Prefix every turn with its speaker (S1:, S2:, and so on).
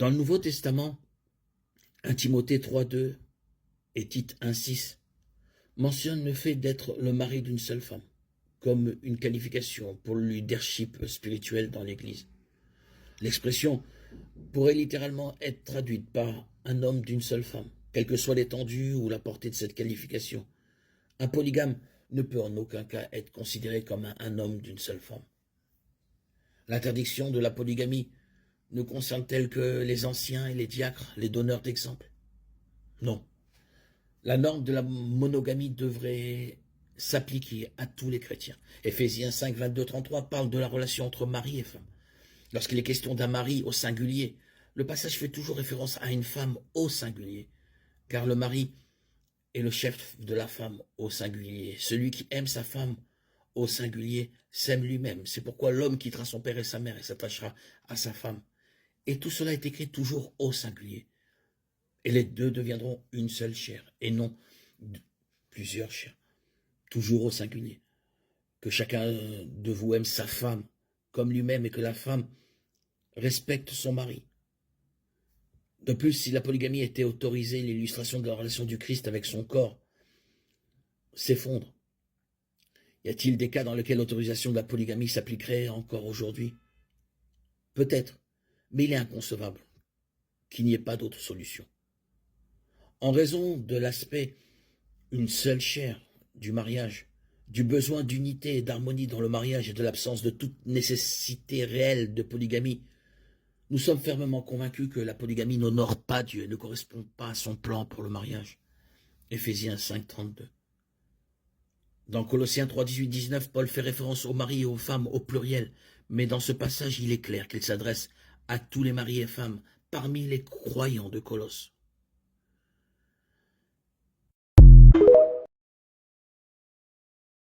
S1: Dans le Nouveau Testament, 1 Timothée 3,2 et Tite 1,6 mentionnent le fait d'être le mari d'une seule femme, comme une qualification pour le leadership spirituel dans l'Église. L'expression pourrait littéralement être traduite par un homme d'une seule femme, quelle que soit l'étendue ou la portée de cette qualification. Un polygame ne peut en aucun cas être considéré comme un homme d'une seule femme. L'interdiction de la polygamie ne concerne-t-elle que les anciens et les diacres, les donneurs d'exemple? Non. La norme de la monogamie devrait s'appliquer à tous les chrétiens. Éphésiens 5, 22, 33 parle de la relation entre mari et femme. Lorsqu'il est question d'un mari au singulier, le passage fait toujours référence à une femme au singulier, car le mari est le chef de la femme au singulier. Celui qui aime sa femme au singulier s'aime lui-même. C'est pourquoi l'homme quittera son père et sa mère et s'attachera à sa femme. Et tout cela est écrit toujours au singulier. Et les deux deviendront une seule chair, et non plusieurs chairs. Toujours au singulier. Que chacun de vous aime sa femme comme lui-même et que la femme respecte son mari. De plus, si la polygamie était autorisée, l'illustration de la relation du Christ avec son corps s'effondre. Y a-t-il des cas dans lesquels l'autorisation de la polygamie s'appliquerait encore aujourd'hui? Peut-être, mais il est inconcevable qu'il n'y ait pas d'autre solution. En raison de l'aspect une seule chair du mariage, du besoin d'unité et d'harmonie dans le mariage et de l'absence de toute nécessité réelle de polygamie, nous sommes fermement convaincus que la polygamie n'honore pas Dieu et ne correspond pas à son plan pour le mariage. Éphésiens 5, 32. Dans Colossiens 3, 18, 19, Paul fait référence aux maris et aux femmes au pluriel, mais dans ce passage, il est clair qu'il s'adresse à tous les maris et femmes parmi les croyants de Colosse.